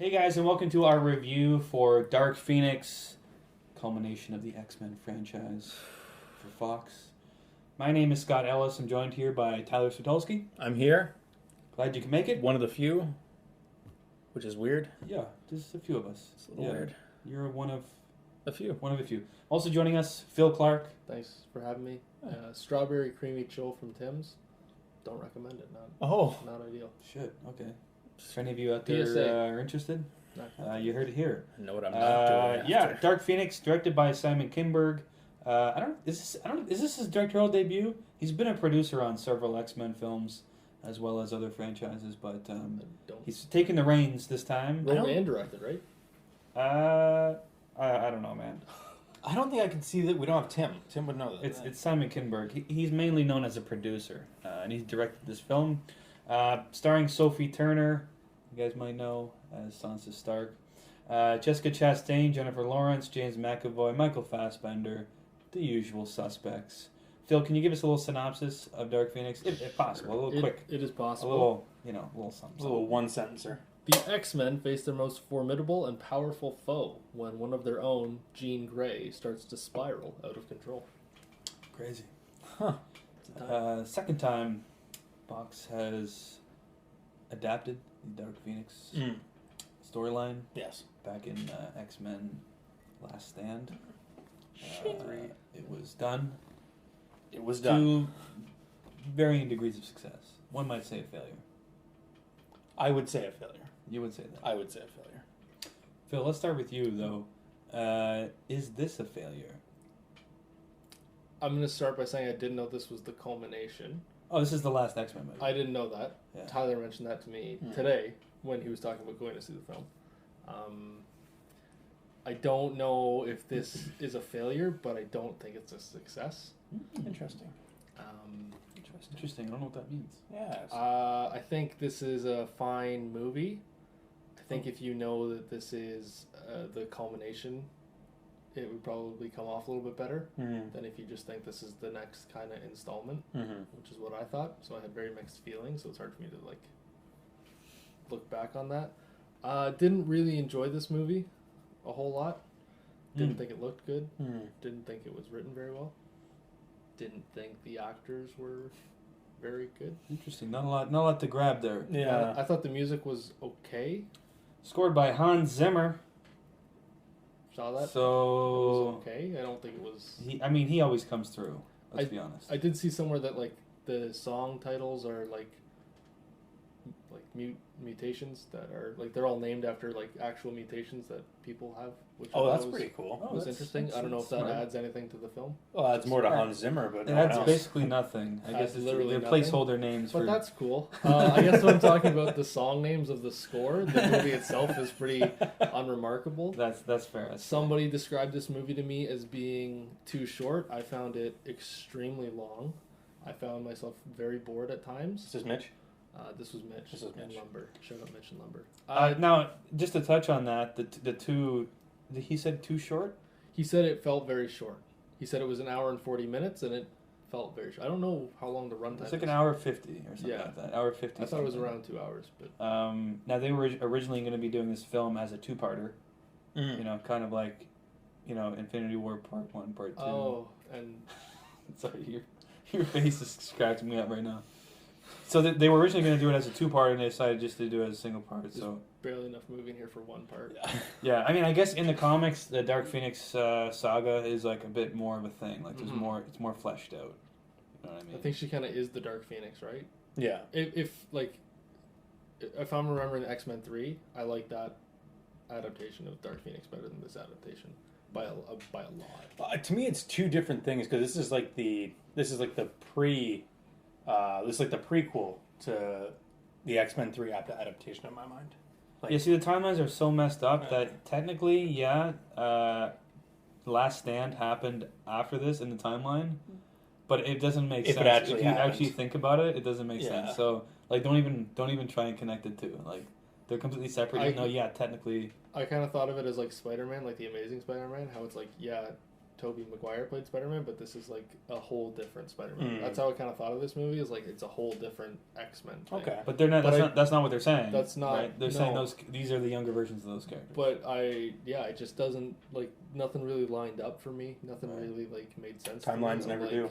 Hey guys, and welcome to our review for Dark Phoenix, culmination of the X-Men franchise for Fox. My name is Scott Ellis. I'm joined here by Tyler Sotulski. I'm here, Glad you can make it. one of the few, which is weird. Yeah, just a few of us. It's a little weird. You're one of A few. a few. Also joining us, Phil Clark. Thanks for having me. Strawberry creamy chill from Tim's. Don't recommend it. Oh, Not ideal. Shit. Okay. If any of you out there PSA. are interested, Not you heard it here. I know what I'm not doing. Yeah, after. Dark Phoenix, directed by Simon Kinberg. Is this his directorial debut? He's been a producer on several X-Men films, as well as other franchises, but don't. he's taking the reins this time. Roman directed, right? I don't know, man. I don't think I can see that. We don't have Tim. Tim would know that. It's Simon Kinberg. He's mainly known as a producer, and he's directed this film, starring Sophie Turner. You guys might know as Sansa Stark. Jessica Chastain, Jennifer Lawrence, James McAvoy, Michael Fassbender, the usual suspects. Phil, can you give us a little synopsis of Dark Phoenix, if possible, a little quick, It is a possible. little something. a little one sentencer. The X-Men face their most formidable and powerful foe when one of their own, Jean Grey, starts to spiral out of control. Crazy. Huh. Second time, Fox has adapted the Dark Phoenix storyline Yes. back in X-Men Last Stand. It was done It was done. to varying degrees of success. One might say a failure. I would say a failure. You would say that. I would say a failure. Phil, let's start with you, though. Is this a failure? I'm going to start by saying I didn't know this was the culmination. Oh, this is the last X-Men movie. I didn't know that. Yeah. Tyler mentioned that to me today when he was talking about going to see the film. I don't know if this is a failure, but I don't think it's a success. Interesting. Interesting. I don't know what that means. Yes. I think this is a fine movie. I think if you know that this is the culmination, it would probably come off a little bit better than if you just think this is the next kind of installment, which is what I thought. So I had very mixed feelings, so it's hard for me to look back on that. Didn't really enjoy this movie a whole lot. Didn't think it looked good. Didn't think it was written very well. Didn't think the actors were very good. Interesting. Not a lot to grab there. Yeah. I thought the music was okay. Scored by Hans Zimmer. Saw that. It So was okay. I don't think it was. he always comes through. Let's be honest. I did see somewhere that the song titles are like mutations that are they're all named after actual mutations that people have. Which I Oh, thought that's was, pretty cool. Was interesting. I don't know if that smart. adds anything to the film, Well, that's more to Hans Zimmer, but no one That's else. basically nothing. I guess it's literally they're nothing. placeholder names but for. that's cool. I guess when I'm talking about the song names of the score, the movie itself is pretty unremarkable. That's fair. Somebody described this movie to me as being too short. I found it extremely long. I found myself very bored at times. This is Mitch. This was Mitch. This is and Mitch. Lumber. Shout out Mitch and Lumber. Now, just to touch on that, the two, he said too short. He said it felt very short. He said it was an hour and 40 minutes, and it felt very short. I don't know how long the runtime It's like is. an hour 50 or something Yeah. like that. Hour 50. I thought it was something. around 2 hours, but Now they were originally going to be doing this film as a two-parter. You know, kind of like, Infinity War Part 1, Part 2. oh, and Sorry, your face is cracking me up right now. So they were originally going to do it as a two-part, and they decided just to do it as a single part. So barely enough movie in here for one part. yeah, I mean, I guess in the comics, the Dark Phoenix saga is a bit more of a thing. There's more, it's more fleshed out. You know what I mean? I think she kind of is the Dark Phoenix, right? Yeah. If I'm remembering X-Men 3, I like that adaptation of Dark Phoenix better than this adaptation by a lot. To me, it's two different things because this is like the prequel to the X-Men 3 adaptation in my mind. Yeah, see, the timelines are so messed up that technically, Last Stand happened after this in the timeline, but it doesn't make If it sense. actually If you happened. actually think about it, it doesn't make Yeah. sense. So, don't even try and connect the two. They're completely separate. Technically. I kind of thought of it as Spider-Man, the Amazing Spider-Man, how it's Tobey Maguire played Spider-Man, but this is like a whole different Spider-Man. Mm. That's how I kind of thought of this movie. Is like it's a whole different X-Men thing. Okay. But they're not. But That's not what they're saying. That's not- Right? They're saying no. these are the younger versions of those characters. But it just doesn't like nothing really lined up for me. Nothing Right. really like made sense. for me. Timelines I'm never like, do.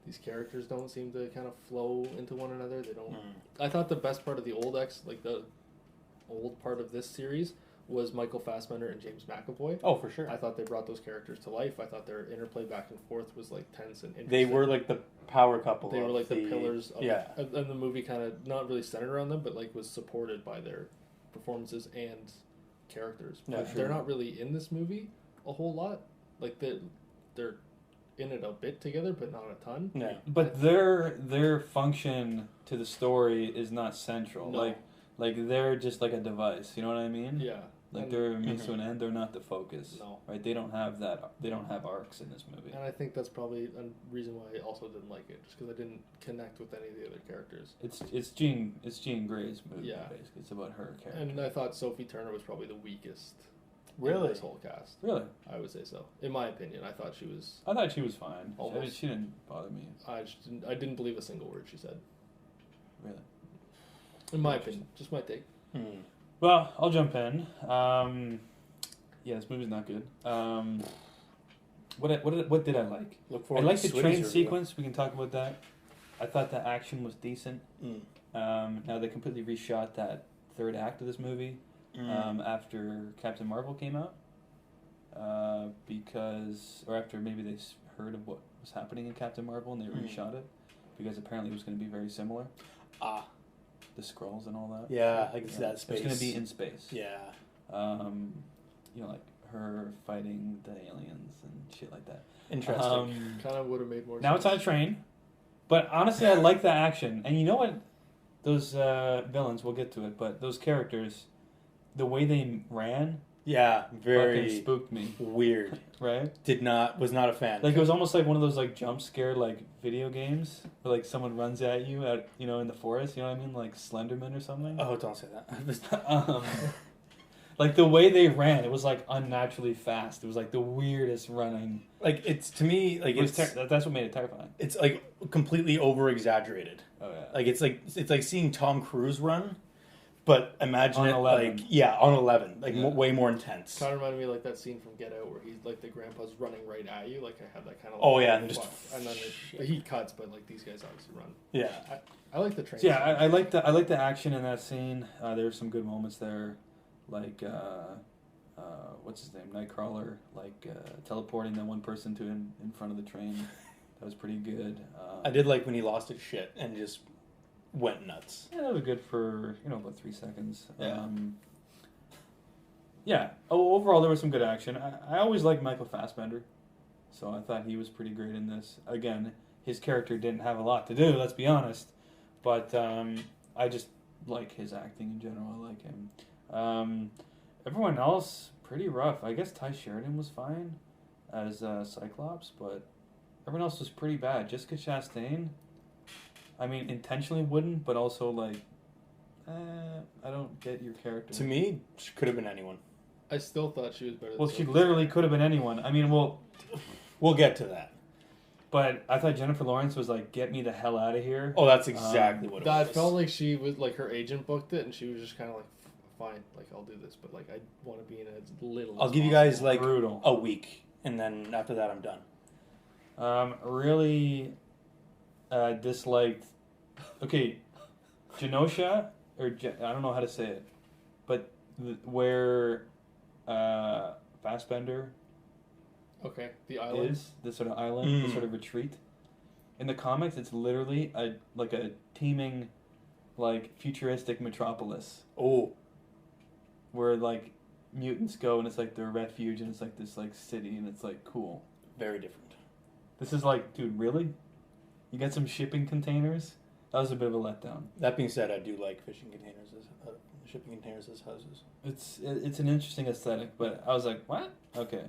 These characters don't seem to kind of flow into one another. They don't. Mm. I thought the best part of the old the old part of this series was Michael Fassbender and James McAvoy. Oh, for sure. I thought they brought those characters to life. I thought their interplay back and forth was like tense and interesting. They were like the power couple. They were of like the pillars of yeah. and the movie kind of not really centered around them, but like was supported by their performances and characters. Yeah, But sure. they're not really in this movie a whole lot. Like they're in it a bit together, but not a ton. Yeah. But their function to the story is not central. No. Like they're just like a device. You know what I mean? Yeah. Like And- they're a means to an end. They're not the focus. No. Right? They don't have that. They don't have arcs in this movie. And I think that's probably a reason why I also didn't like it, just because I didn't connect with any of the other characters. It's Jean Grey's movie. Yeah. Basically, it's about her character. And I thought Sophie Turner was probably the weakest. Really? In this whole cast, Really, I would say so. In my opinion, I thought she was. I thought she was fine. Almost. She didn't bother me. I didn't believe a single word she said. Really. In my opinion, just my take. Mm. Well, I'll jump in. Yeah, this movie's not good. What did I like? Look I forward liked to the Switty's train review. sequence. We can talk about that. I thought the action was decent. Mm. Now they completely reshot that third act of this movie after Captain Marvel came out, after maybe they heard of what was happening in Captain Marvel and they reshot it because apparently it was going to be very similar. Ah. The Skrulls and all that. Yeah, like that space. It's going to be in space. Yeah. Like her fighting the aliens and shit like that. Interesting. Kind of would have made more Now sense. it's on a train, but honestly, I like the action. And you know what? Those villains, we'll get to it, but those characters, the way they ran, Yeah, fucking very spooked me. weird. Right? Was not a fan. Like it was almost like one of those like jump scare like video games where like someone runs at you in the forest. You know what I mean? Like Slenderman or something. Oh, don't say that. Like the way they ran, it was like unnaturally fast. It was like the weirdest running. Like it's to me like It was it's that's what made it terrifying. it's like completely over exaggerated. Oh yeah. Like it's like seeing Tom Cruise run, but imagine On it 11. like on 11, like Yeah. way more intense. Kind of reminded me like that scene from Get Out where he's like the grandpa's running right at you. Like I had that kind of. Oh, yeah, and just- and then he cuts, but like these guys obviously run. Yeah. I like the train. So, yeah, scene. I like the action in that scene. There were some good moments there, like what's his name, Nightcrawler, like teleporting that one person to in front of the train. That was pretty good. I did like when he lost his shit and just went nuts. Yeah, that was good for about 3 seconds. Yeah. Yeah. Oh, overall there was some good action. I always liked Michael Fassbender, so I thought he was pretty great in this. Again, his character didn't have a lot to do. Let's be honest, but I just like his acting in general. I like him. Everyone else pretty rough. I guess Ty Sheridan was fine as Cyclops, but everyone else was pretty bad. Jessica Chastain, I mean, intentionally wouldn't, but also like, I don't get your character. To me, she could have been anyone. I still thought she was better. Well, than she Sophie. literally could have been anyone. I mean, well, We'll get to that. but I thought Jennifer Lawrence was like, get me the hell out of here. Oh, that's exactly what it was. That felt like she was like her agent booked it, and she was just kind of like, fine, like I'll do this, but like I want to be in it as little. I'll as give you possible. guys like Brutal. a week, and then after that, I'm done. Really disliked. Okay, Genosha I don't know how to say it, but where Fassbender Okay, the island. is the sort of island, the sort of retreat. In the comics, it's literally a teeming, like futuristic metropolis Oh, where like mutants go and it's like their refuge and it's like this like city and it's like cool. very different. This is like, dude, really? You got some shipping containers? That was a bit of a letdown. That being said, I do like fishing containers as shipping containers as houses. It's an interesting aesthetic, but I was like, what? Okay,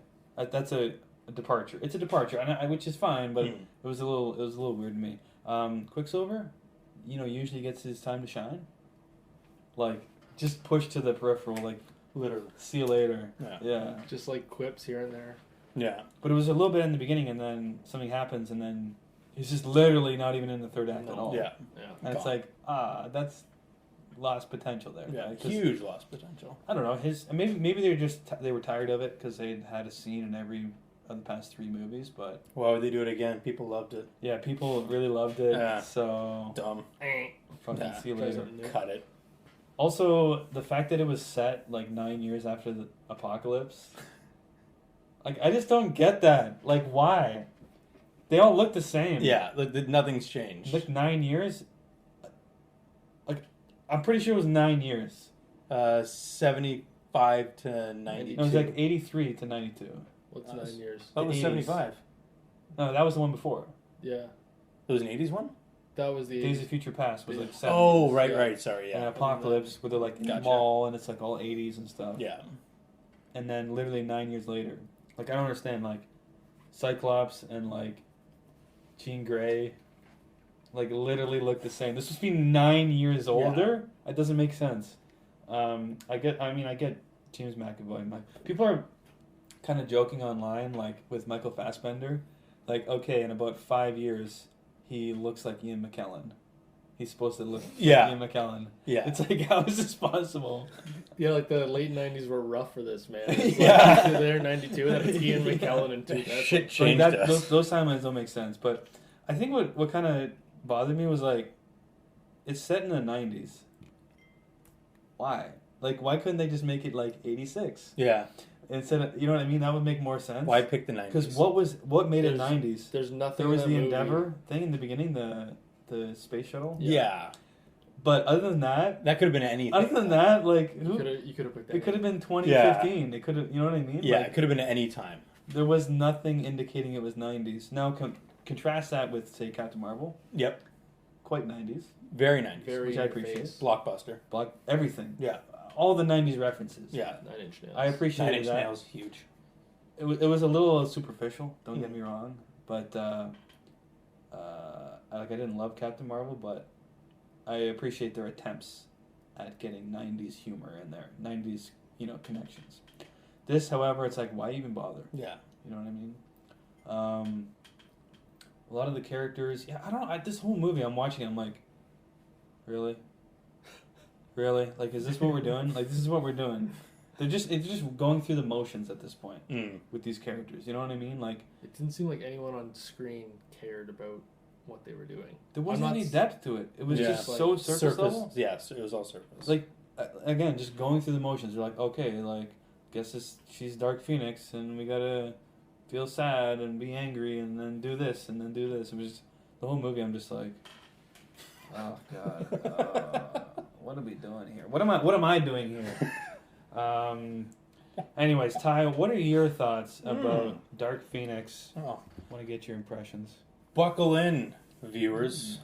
that's a departure. It's a departure, which is fine, but Mm. it was a little weird to me. Quicksilver, usually gets his time to shine. Like, just push to the peripheral. Like, Literally. see you later. Yeah. Yeah. Just like quips here and there. Yeah. But it was a little bit in the beginning, and then something happens, and then he's just literally not even in the third act at all. Yeah. Yeah. And it's Gone. like, that's lost potential there. Yeah. right? 'Cause Huge lost potential. I don't know. Maybe they were tired of it because they had a scene in every of the past 3 movies. But Why would they do it again? People loved it. yeah, people really loved it. Yeah. So Dumb. fucking Yeah. see you Try later. something new. Cut it. Also, the fact that it was set like 9 years after the apocalypse, like I just don't get that. Like, why? They all look the same. Yeah. Nothing's changed. Like 9 years. Like, I'm pretty sure it was 9 years. 75 to 92. It was like 83 to 92. What's That 9 was- years? That was 80s. 75. No, that was the one before. Yeah. It was an 80s one? That was the Days of Future Past was like 70s. Oh, right, Yeah. right. Sorry, And yeah. Apocalypse, where they're like in the Gotcha. mall and it's like all 80s and stuff. Yeah. And then literally 9 years later. Like, I don't understand. Like, Cyclops and like Jean Grey, like literally look the same. This was be 9 years older. It doesn't make sense. I get James McAvoy. People are kind of joking online, like with Michael Fassbender, like okay, in about 5 years, he looks like Ian McKellen. He's supposed to look Yeah. like Ian McKellen. Yeah. It's like, how is this possible? Yeah, like the late 90s were rough for this, man. It's Yeah. like, there 92, and then it's Ian McKellen in 2000. Shit Like changed that, us. those timelines don't make sense. But I think what kind of bothered me was like, it's set in the 90s. Why? Like, why couldn't they just make it like 86 Yeah. instead of, you know what I mean? That would make more sense. Why pick the 90s? Because what made it There's- 90s? There's nothing. There was in the that movie. Endeavor thing in the beginning, the space shuttle. Yeah. But other than that, That could have been anything. like You could have picked that. it could have name. been 2015. It could have, you know what I mean? Yeah, Like, it could have been at any time. there was nothing indicating it was 90s. Now contrast that with say Captain Marvel, Yep. quite 90s. Very 90s. Very which I in your appreciate. face. Blockbuster. Block everything. Yeah. All the 90s references. Yeah. 9-inch nails. I Nine appreciated Inch that. Nails, huge. It was a little superficial, don't get me wrong, but like I didn't love Captain Marvel, but I appreciate their attempts at getting 90s humor in there, 90s, connections. This, however, it's like, why even bother? Yeah. You know what I mean? A lot of the characters, I don't know, this whole movie I'm watching, I'm like, really? Really? Like, is this what we're doing? Like, this is what we're doing. It's just going through the motions at this point with these characters. You know what I mean? Like, It didn't seem like anyone on screen cared about what they were doing. there wasn't I'm not any s- depth to it. It was Yeah. just Like, so surface level. Yeah, it was all surface. Like, again, just going through the motions. You're like, okay, like, guess she's Dark Phoenix, and we gotta feel sad and be angry, and then do this, and then do this. It was just, the whole movie. I'm just like, oh god, what are we doing here? What am I doing here? Anyways, Ty, what are your thoughts about Dark Phoenix? Oh. I want to get your impressions. Buckle in, viewers.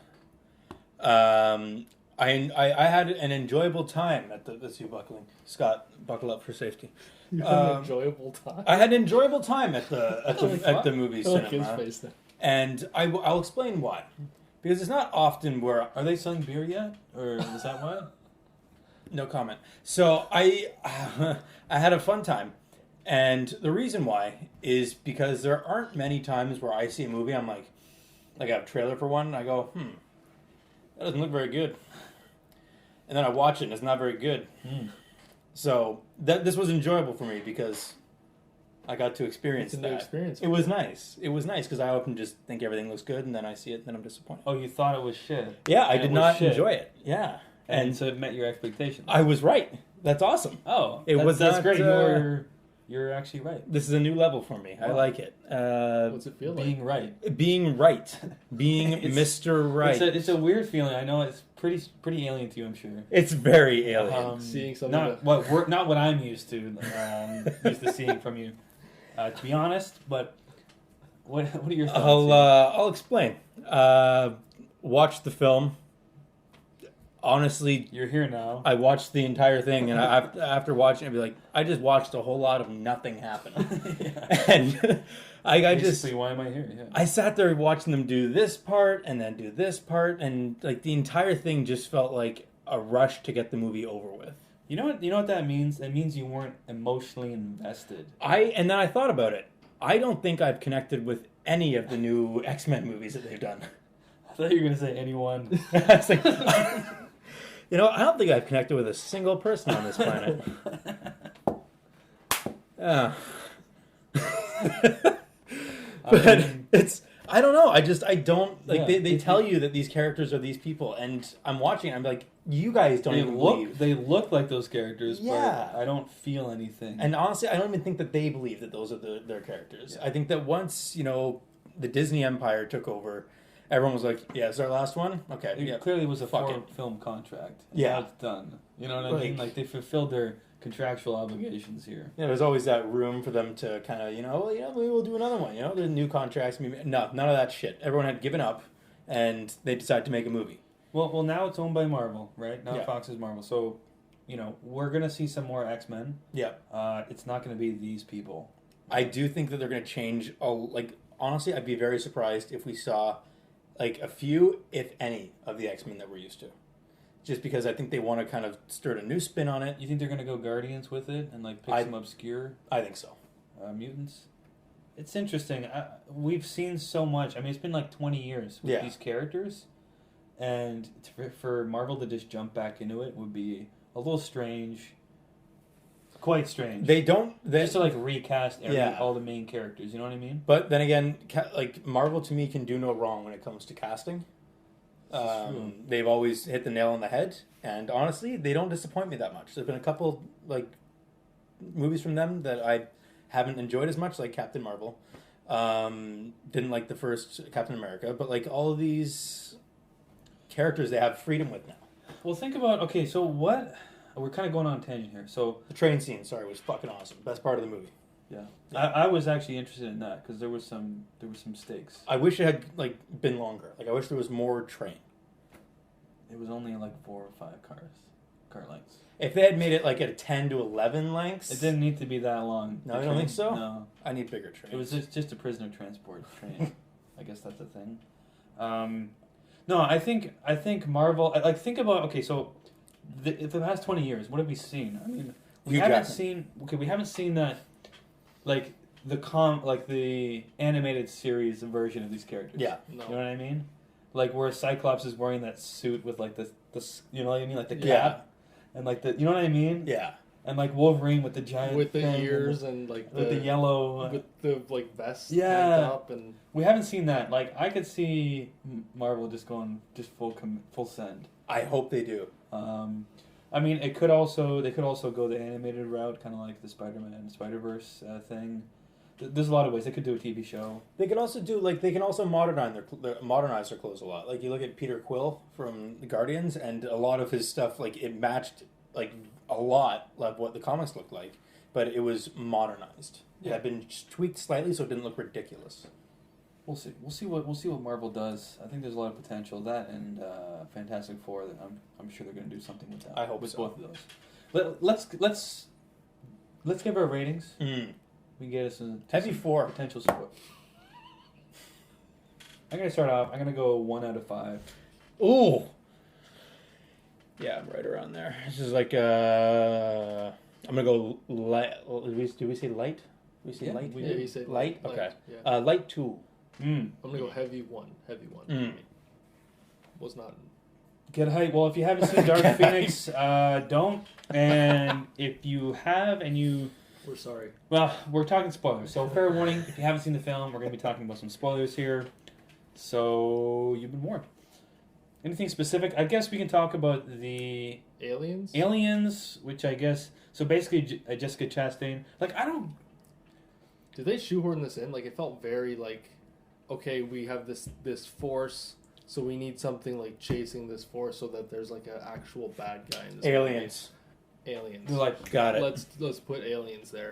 I had an enjoyable time at the. Let's see, buckling. Scott, buckle up for safety. You had an enjoyable time. I had an enjoyable time at the movie I like his cinema, face there. and I'll explain why. Because it's not often where Are they selling beer yet, or is that why? no comment. So I had a fun time, and the reason why is because there aren't many times where I see a movie I'm like I have a trailer for one and I go that doesn't look very good, and then I watch it and it's not very good. So this was enjoyable for me because I got to experience It's a new that. experience. It was nice. It was nice because I often just think everything looks good and then I see it and then I'm disappointed. Oh, you thought it was shit. Yeah, I And did it was not shit. enjoy it. Yeah, And so it met your expectations. I was right. That's awesome. Oh, It was that's not, great. You're actually right. This is a new level for me. I Wow. like it. What's it feel Being like? right. Being right. Being It's- Mr. Right. It's a weird feeling. I know it's pretty alien to you. I'm sure. It's very alien. Seeing something not what I'm used to seeing from you. To be honest, but what are your thoughts? I'll explain. Watched the film. Honestly, You're here now. I watched the entire thing, and after watching it, I'd be like, I just watched a whole lot of nothing happen. And I just Basically, why am I here? Yeah. I sat there watching them do this part and then do this part, and like the entire thing just felt like a rush to get the movie over with. You know what that means? It means you weren't emotionally invested. And then I thought about it. I don't think I've connected with any of the new X-Men movies that they've done. I thought you were gonna say anyone. It's like, you know, I don't think I've connected with a single person on this planet. Yeah. But it's, I don't know. I don't, like, Yeah, they tell you that these characters are these people, and I'm watching, I'm like, you guys don't even believe. They look like those characters, Yeah. but I don't feel anything. And honestly, I don't even think that they believe that those are their characters. Yeah. I think that once, you know, the Disney Empire took over, everyone was like, yeah, it's our last one? Okay, it yeah. clearly was a Fuck film contract. And Yeah. now it's done. You know what I mean? Like they fulfilled their contractual obligations here. Yeah, there's always that room for them to kind of, you know, well, yeah, maybe we'll do another one. You know, there's new contracts. Maybe, no, none of that shit. Everyone had given up, and they decided to make a movie. Well, now it's owned by Marvel, right? Now Yeah. Fox is Marvel. So, you know, we're gonna see some more X-Men. Yeah. It's not gonna be these people. I do think that they're going to change. Like, honestly, I'd be very surprised if we saw, like, a few, if any, of the X-Men that we're used to. Just because I think they want to kind of stir a new spin on it. You think they're gonna go Guardians with it and like pick some obscure I think so. mutants? It's interesting. We've seen so much. I mean, it's been like 20 years with Yeah. these characters, and for Marvel to just jump back into it would be a little strange. Quite strange. They don't. just to like recast Yeah. all the main characters. You know what I mean? But then again, like, Marvel to me can do no wrong when it comes to casting. True. They've always hit the nail on the head, and honestly, they don't disappoint me that much. There's been a couple, like, movies from them that I haven't enjoyed as much, like Captain Marvel. Didn't like the first Captain America, but like all of these characters, they have freedom with now. Well, think about so what? We're kind of going on a tangent here. So The train scene, sorry, was fucking awesome. Best part of the movie. yeah, I was actually interested in that because there were some stakes. I wish it had like been longer. Like, I wish there was more train. It was only like 4 or 5 car lengths. If they had made it like at 10 to 11 lengths, It didn't need to be that long. No, The you don't think train- so? No, I need bigger trains. it was just a prisoner transport train. I guess that's a thing. No, I think Marvel. Like, think about so the past 20 years, what have we seen? I mean, we Hugh haven't Jackman. seen. We haven't seen that, like the animated series version of these characters. Yeah. No. You know what I mean? Like where Cyclops is wearing that suit with like the you know what I mean, like the cap Yeah. and like the you know what I mean? Yeah. And like Wolverine with the giant With the thing ears and like with the yellow. with the like vest Yeah. tanked up and We haven't seen that. Like I could see Marvel just going full send. I hope they do. I mean, they could also go the animated route, kind of like the Spider-Man Spider-Verse thing. There's a lot of ways they could do a TV show. They can also do they can also modernize their clothes a lot. Like, you look at Peter Quill from the Guardians, and a lot of his stuff, like, it matched like a lot of what the comics looked like, but it was modernized. It had been tweaked slightly so it didn't look ridiculous. We'll see. We'll see what Marvel does. I think there's a lot of potential. That and Fantastic Four. That I'm sure they're going to do something with that. I hope with so. both of those. Let's give our ratings. We can get us a Heavy some 4. potential support. I'm gonna start off. I'm gonna go 1 out of 5. Ooh. Yeah, right around there. This is like I'm gonna go light. Do we say light? We say Yeah, light. we yeah, you said Light? Okay. Yeah. Light 2. I'm gonna go heavy one. Was not. Get hype. Well, if you haven't seen Dark Get Phoenix, don't. And if you have, and you We're sorry. well, we're talking spoilers. So fair warning: if you haven't seen the film, we're gonna be talking about some spoilers here. So you've been warned. Anything specific? I guess we can talk about the Aliens. aliens, which I guess so. Basically, Jessica Chastain. Like I don't. Did they shoehorn this in? Like, it felt very like, okay, we have this force, so we need something like chasing this force, so that there's like an actual bad guy in this Aliens. movie. Aliens. They're like Got it. Let's put aliens there.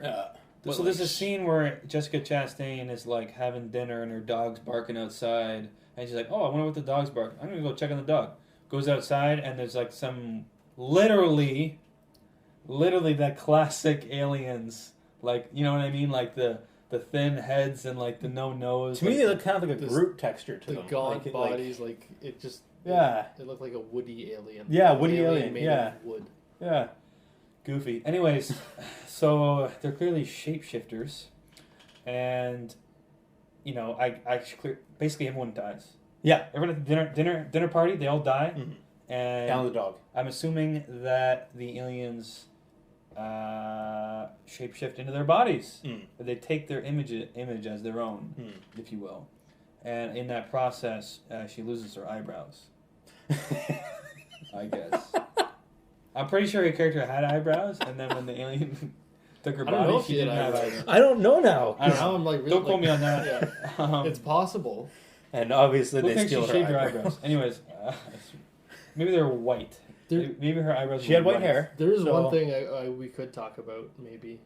so. There's a scene where Jessica Chastain is like having dinner and her dog's barking outside, and she's like, "Oh, I wonder what the dog's barking. I'm gonna go check on the dog." Goes outside, and there's like some literally that classic aliens, like you know what I mean, like the thin heads and like the no nose. To me, like, they look kind of like a This- Groot texture to The them. gaunt Like, bodies, like it just. Yeah. It looked like a woody alien. Yeah, woody alien, made yeah. of wood. Yeah. goofy. Anyways, so they're clearly shapeshifters, and basically everyone dies. Yeah. Everyone at the dinner party, they all die, and Down to the dog. I'm assuming that the aliens shapeshift into their bodies. That they take their image as their own, if you will, and in that process, she loses her eyebrows. I guess. I'm pretty sure your character had eyebrows, and then when the alien took her I don't know body, if she she had didn't have eyebrows. eyebrows. I don't know now. I don't Now know. I'm like, really, Don't quote like, me on that. Yeah. It's possible. And obviously Who they thinks she steal her shaved her eyebrows. eyebrows? Anyways, maybe they're white. There- Maybe her eyebrows. She were had white hair. There is So- one thing we could talk about, maybe,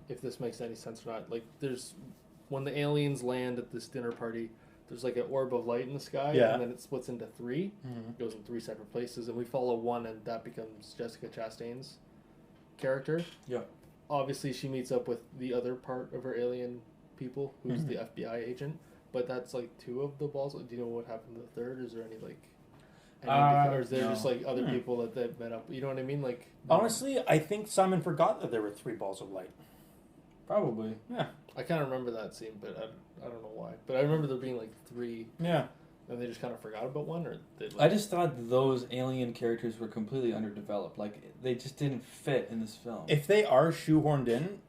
if this makes any sense or not. Like, there's when the aliens land at this dinner party, there's like an orb of light in the sky, Yeah. and then it splits into three. It goes in three separate places, and we follow one, and that becomes Jessica Chastain's character. Yeah. Obviously, she meets up with the other part of her alien people, who's the FBI agent. But that's like two of the balls. Do you know what happened to the third? Is there any like? Or is there no. just like other people that they've met up? You know what I mean? Like, Honestly, I think Simon forgot that there were 3 balls of light. Probably. Yeah. I kind of remember that scene, but I don't know why. But I remember there being like 3, Yeah. and they just kind of forgot about one, or they. Like, I just thought those alien characters were completely underdeveloped. Like they just didn't fit in this film. If they are shoehorned in,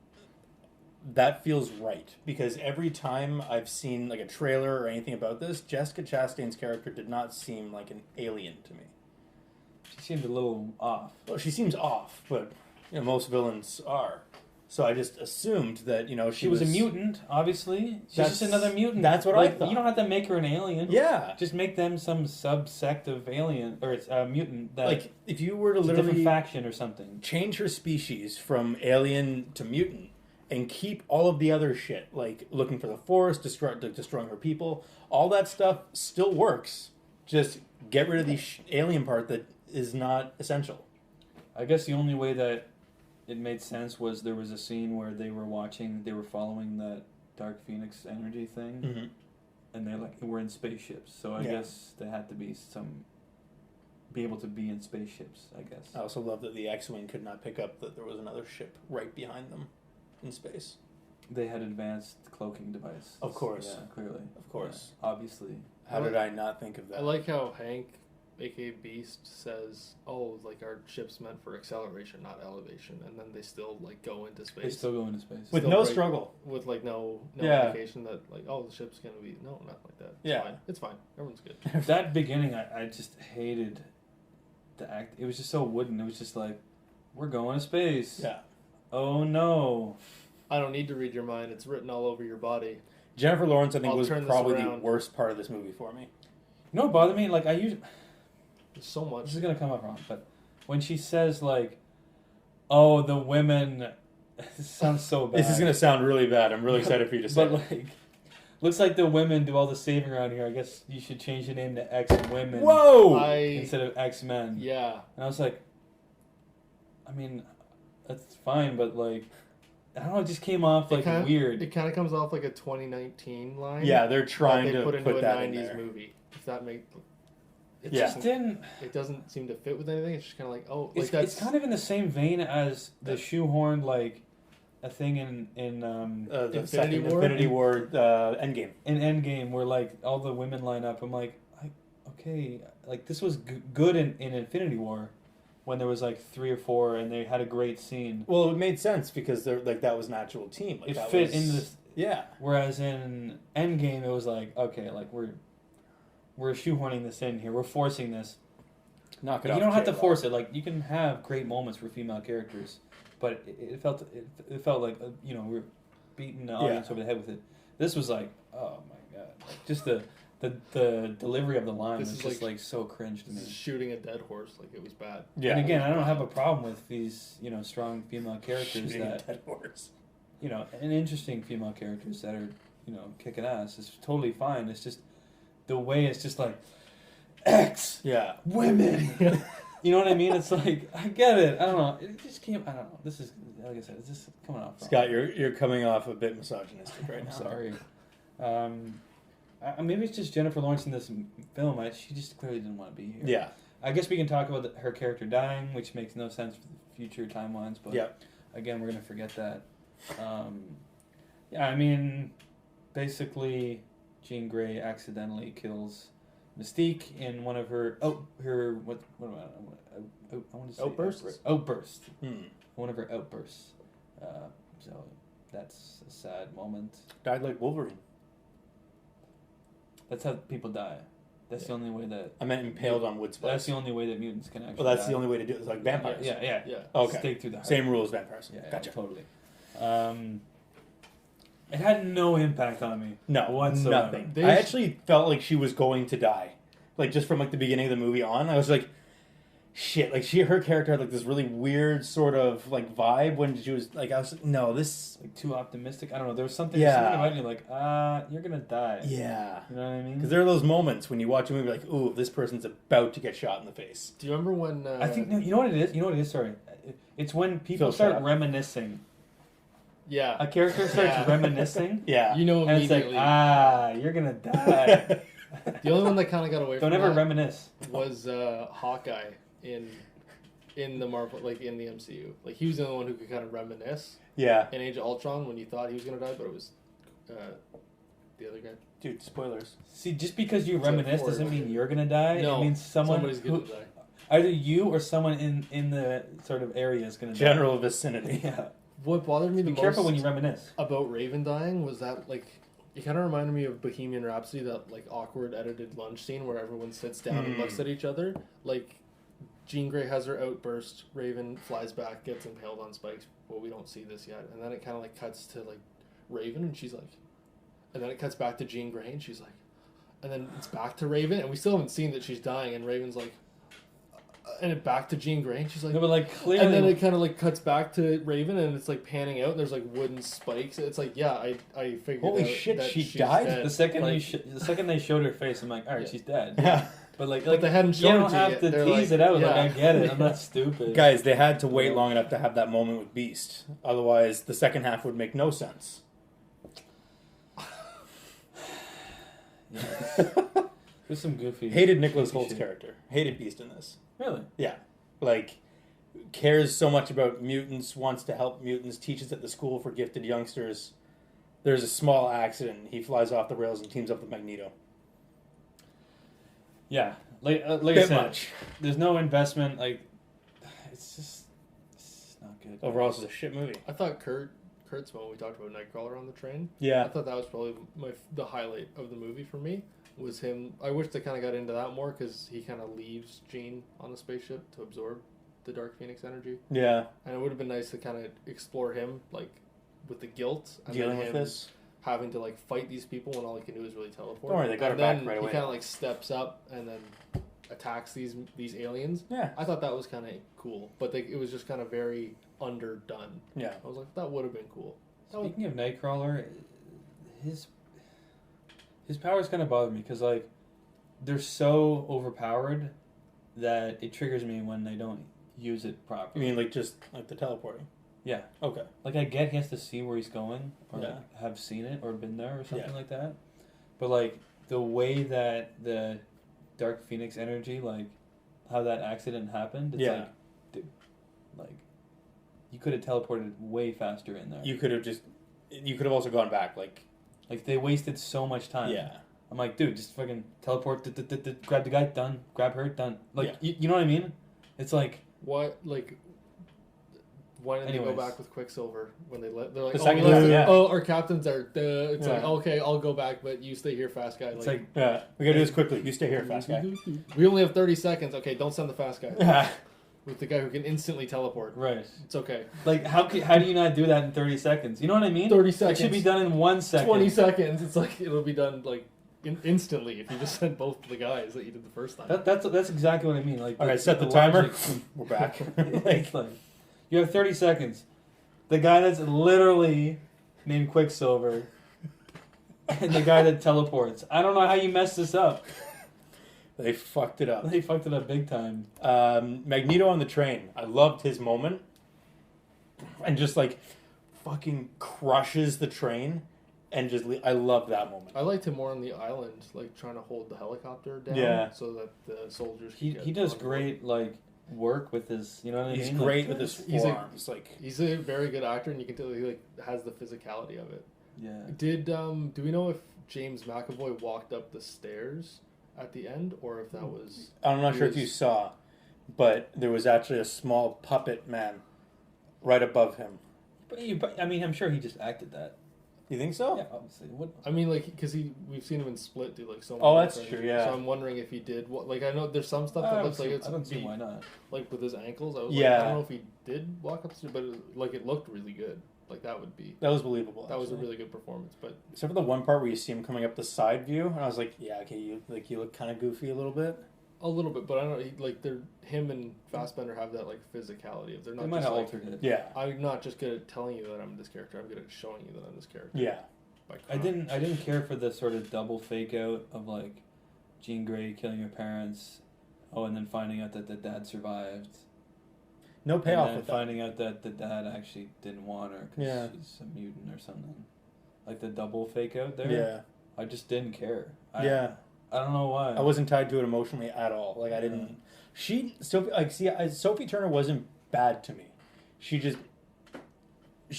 that feels right. Because every time I've seen like a trailer or anything about this, Jessica Chastain's character did not seem like an alien to me. She seemed a little off. Well, she seems off, but most villains are. So I just assumed that, She was a mutant, obviously. She's just another mutant. That's what I like, thought. You don't have to make her an alien. Yeah. Just make them some subsect of alien or it's a mutant that Like, if you were to it's a different literally faction or something. change her species from alien to mutant and keep all of the other shit, like looking for the forest, destroying her people, all that stuff still works. Just get rid of the alien part that is not essential. I guess the only way that it made sense was there was a scene where they were following that Dark Phoenix energy thing, Mm-hmm. and they were in spaceships. So I Yeah. guess they had to be able to be in spaceships. I guess. I also love that the X-wing could not pick up that there was another ship right behind them in space. They had advanced cloaking devices. Of course. Yeah, clearly. Of course. Yeah, obviously. How did I not think of that? I like how Hank, aka Beast, says, "Oh, like our ship's meant for acceleration, not elevation," and then they still like go into space They still go into space. with still no break- struggle. with like no Yeah. indication that like, oh, the ship's gonna be nothing like that. It's Yeah. fine. It's fine. Everyone's good. That beginning, I just hated the act. It was just so wooden. It was just like, we're going to space. Yeah. Oh no. I don't need to read your mind. It's written all over your body. Jennifer Lawrence, I think, I'll was turn this probably the around. worst part of this movie for me. You know what bothered me? Like, There's so much. this is gonna come up wrong, but when she says like, "Oh, the women," this sounds so bad. This is going to sound really bad. I'm really excited for you to say But it. like, looks like the women do all the saving around here. I guess you should change the name to X Women Whoa! instead of X Men. Yeah. And I was like, I mean, that's fine, but like, I don't know, it just came off like weird. It kind of comes off like a 2019 line. Yeah, they're that trying they to put into a that in 90s there. movie. If that makes it Yeah. Just didn't. it doesn't seem to fit with anything. It's just kind of like, oh, like It's, that's it's kind of in the same vein as the shoehorned like a thing in The Infinity second War? Infinity War Endgame. Endgame where like all the women line up. I'm like, okay, like this was good in Infinity War when there was like 3 or 4 and they had a great scene. Well, it made sense because they're like that was an actual team. Like, It that fit was, in this. Yeah. Whereas in Endgame, it was like, okay, like we're shoehorning this in here. We're forcing this. Knock it You off. don't have to J-Lo. force it. Like you can have great moments for female characters, but it felt like we're beating the audience over the head with it. This was like, oh my god, like, just the delivery of the line This was is just like- like so cringe to me. shooting a dead horse. Like it was bad. Yeah. And again, I don't have a problem with these strong female characters Shooting a that dead horse. and interesting female characters that are kicking ass. It's totally fine. It's just the way it's just like X Yeah. women. You know what I mean? It's like I get it. I don't know. It just came. I don't know. This is like I said. It's just coming off. wrong. Scott, you're coming off a bit misogynistic right I'm now. sorry. Maybe it's just Jennifer Lawrence in this film. She just clearly didn't want to be here. Yeah. I guess we can talk about her character dying, which makes no sense for the future timelines. But Yeah. again, we're gonna forget that. Yeah, I mean, basically, Jean Grey accidentally kills Mystique in one of her I want to say Outbursts? outburst. Hmm. One of her outbursts. So that's a sad moment. Died like Wolverine. That's how people die. That's the only way that. I meant impaled on wood spikes. That's the only way that mutants can actually. Well, that's die. the only way to do it. It's like vampires. Yeah. Yeah. Okay. Stake through the heart. Same rule as vampires. Yeah, Gotcha. totally. It had no impact on me. No, whatsoever. nothing. They I sh- actually felt like she was going to die, like just from like the beginning of the movie on. I was like, shit. Like her character had like this really weird sort of like vibe when she was like, I was like, no, this. Like too optimistic. I don't know. There was something, Yeah. something about you like, you're gonna die. Yeah. You know what I mean? Because there are those moments when you watch a movie like, ooh, this person's about to get shot in the face. Do you remember when? I think you know what it is. You know what it is. Sorry, it's when people Phil, shut start up. reminiscing. Yeah. A character starts Yeah. reminiscing, Yeah. You know and it's like, immediately. you're gonna die. The only one that kind of got away Don't from ever that reminisce. was Hawkeye in the Marvel, like in the MCU. Like he was the only one who could kind of reminisce Yeah. in Age of Ultron when you thought he was gonna die, but it was the other guy. Dude, spoilers. See, just because you It's like reminisce doesn't mean you're gonna die. No, it means somebody's who, gonna die. either you or someone in the sort of area is gonna General die. vicinity. Yeah. What bothered me Be the careful most when you reminisce. about Raven dying was that like it kind of reminded me of Bohemian Rhapsody, that like awkward edited lunch scene where everyone sits down and looks at each other. Like Jean Grey has her outburst, Raven flies back, gets impaled on spikes. Well, we don't see this yet, and then it kind of like cuts to like Raven, and she's like, and then it cuts back to Jean Grey, and she's like, and then it's back to Raven, and we still haven't seen that she's dying, and Raven's like, and it back to Jean Grey, and she's like, No, but like clearly, and then it kind of like cuts back to Raven, and it's like panning out, and there's like wooden spikes. It's like, yeah, I figured. Holy out shit, that she she's died? dead. the second Like, the second they showed her face, I'm like, all right, Yeah. she's dead. Yeah. But like But they hadn't you shown don't it to have yet. to They're tease like, it out. yeah. Like I get it. I'm not stupid. Guys, they had to wait long enough to have that moment with Beast. Otherwise, the second half would make no sense. There's some goofy. Hated Nicholas goofy Holt's shit. character. Hated Beast in this. Really? Yeah. Like, cares so much about mutants, wants to help mutants, teaches at the school for gifted youngsters. There's a small accident. He flies off the rails and teams up with Magneto. Yeah. Like I Bit said, much. there's no investment. Like it's not good. Overall, this is a shit movie. I thought Kurt's moment we talked about Nightcrawler on the train. I Yeah. thought that was probably the highlight of the movie for me. Was him. I wish they kind of got into that more because he kind of leaves Jean on the spaceship to absorb the Dark Phoenix energy, Yeah. and it would have been nice to kind of explore him like with the guilt and Dealing then with him this. having to like fight these people when all he can do is really teleport. Don't worry, they got and her back then right away. He kind of like steps up and then attacks these aliens. Yeah. I thought that was kind of cool, but it was just kind of very underdone. Yeah. I was like, that would have been cool. That would- Speaking of Nightcrawler, his powers kind of bother me because like they're so overpowered that it triggers me when they don't use it You properly. mean like just like the teleporting? Yeah. Okay. Like I get he has to see where he's going or Yeah. like, have seen it or been there or something Yeah. like that. But like the way that the Dark Phoenix energy, like how that accident happened, it's Yeah. like, dude, like you could have teleported way faster in there. You could have also gone back. Like, They wasted so much time. yeah. I'm like, dude, just fucking teleport, grab the guy, done. Grab her, done. Like, Yeah. you know what I mean? It's like, What like? Why didn't they Anyways. go back with Quicksilver when they let? They're like, The oh, second we left time, it- yeah. oh, our captains are. It's like, Yeah. okay, I'll go back, but you stay here, fast guy. it's like, Yeah. We gotta do this quickly. You stay here, fast guy. We only have 30 seconds. Okay, don't send the fast guy. Yeah. With the guy who can instantly teleport. right. It's okay. Like, how do you not do that in 30 seconds? You know what I mean? 30 It seconds. should be done in 1 second. 20 seconds. It's like it'll be done like instantly if you just send both the guys that you did the first time. That's exactly what I mean. Like, All right, set the timer. We're back. It's like, you have 30 seconds. The guy that's literally named Quicksilver and the guy that teleports. I don't know how you messed this up. They fucked it up. They fucked it up big time. Magneto on the train. I loved his moment. And just like fucking crushes the train. And just, I love that moment. I liked him more on the island, like trying to hold the helicopter down Yeah. so that the soldiers could He get does on board. great, like, work with his, you know what I mean? He's Like, great with his He's a- forearms. Like, He's a very good actor, and you can tell he like has the physicality of it. Yeah. Did do we know if James McAvoy walked up the stairs at the end, or if that was? I'm not sure if you saw, but there was actually a small puppet man right above him. But I mean, I'm sure he just acted that. You think so? Yeah, obviously. What? I mean, like, because we've seen him in Split do like so. Oh, many that's different- true, yeah. So I'm wondering if he did. What? Like, I know there's some stuff I that don't looks like see- it's I don't see beat, why not. like with his ankles. I was Yeah. like, I don't know if he did walk up the stairs, but like it looked really good. Like that would be. That was believable. That was a actually. really good performance, but Except for the one part where you see him coming up the side view, and I was like, yeah, okay, you look kind of goofy a little bit. a little bit. But I don't know. Like him and Fassbender have that like physicality. If they're They not might just have like, altered it. Yeah, I'm not just good at telling you that I'm this character. I'm good at showing you that I'm this character. yeah, By I didn't care for the sort of double fake out of like Jean Grey killing her parents, and then finding out that the dad survived. no payoff and then with that. finding out that the dad actually didn't want her because Yeah. she's a mutant or something. Like the double fake out there. Yeah, I just didn't care. yeah. I don't know why. I wasn't tied to it emotionally at all. Like I didn't. Sophie Turner wasn't bad to me.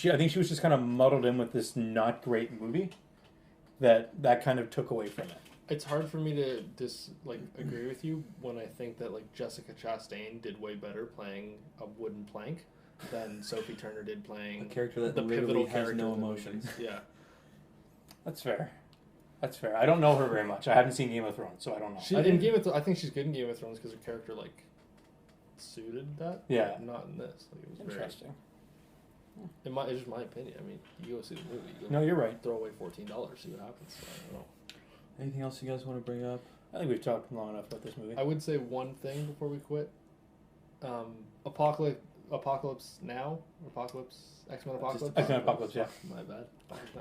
I think she was just kind of muddled in with this not great movie. That kind of took away from it. It's hard for me to agree with you when I think that like Jessica Chastain did way better playing a wooden plank than Sophie Turner did a playing character that the literally pivotal has character no in the movie. emotions. Yeah, That's fair. That's fair. I don't know her very much. I haven't seen Game of Thrones, so I don't know. she in I think she's good in Game of Thrones because her character like suited that. Yeah. but not in this. Like, it was Interesting. it's just my opinion. I mean, you go see the movie. You go No, you're right. throw away $14, see what happens. So, I don't know. Anything else you guys want to bring up? I think we've talked long enough about this movie. I would say one thing before we quit. Apocalypse Now? X-Men Apocalypse? X-Men Apocalypse, yeah. My bad.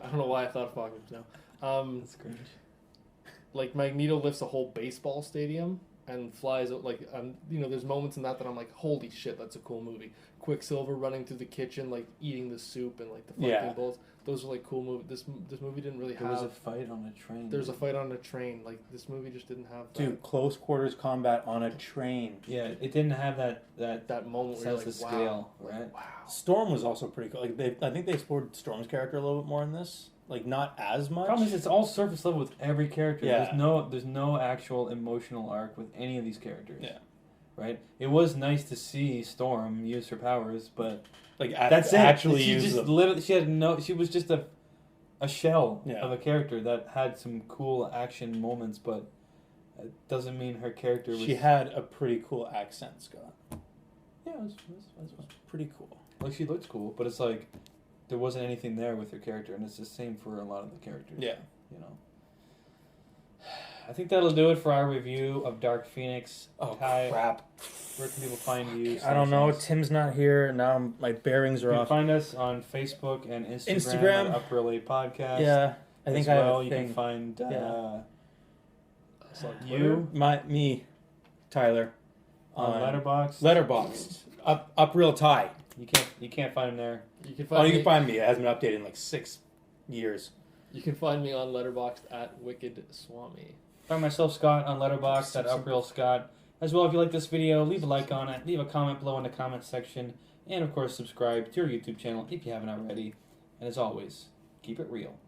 I don't know why I thought Apocalypse Now. That's cringe. Like Magneto lifts a whole baseball stadium and flies like there's moments in that I'm like, holy shit, that's a cool movie. Quicksilver running through the kitchen like eating the soup and like the fighting Yeah. bullets. Those are like cool movies. This movie didn't really There have. was a fight on a train. There's a fight on a train. Like this movie just didn't have that. Dude, close quarters combat on a train. Yeah, it didn't have that That moment where you're sense like, of wow, scale, right? wow. Storm was also pretty cool. Like I think they explored Storm's character a little bit more in this. Like not as much. Problem is, it's all surface level with every character. Yeah. There's no actual emotional arc with any of these characters. Yeah. Right. It was nice to see Storm use her powers, but like that's it. actually She use just them. literally she was just a shell Yeah. of a character that had some cool action moments, but it doesn't mean her character was. She had a pretty cool accent, Scott. Yeah, it was fun. Pretty cool. Like she looked cool, but it's like there wasn't anything there with her character, and it's the same for a lot of the characters. Yeah. You know. I think that'll do it for our review of Dark Phoenix. Oh Ty, crap! where can people find you? I don't know. Socials? Tim's not here now. My bearings You are can off. find us on Facebook and Instagram. Instagram. At Upper LA Podcast. Yeah, I think As I have well, a you thing. can find So on Twitter, you Tyler, on Letterboxd. Letterboxd. Up real Ty. You can't find him there. you can Oh, find you me. can find me. It hasn't been updated in like 6 years. You can find me on Letterboxd at Wicked Swami. Find myself, Scott, on Letterboxd at Upreal Scott. As well, if you like this video, leave a like on it, leave a comment below in the comment section, and of course, subscribe to our YouTube channel if you haven't already. And as always, keep it real.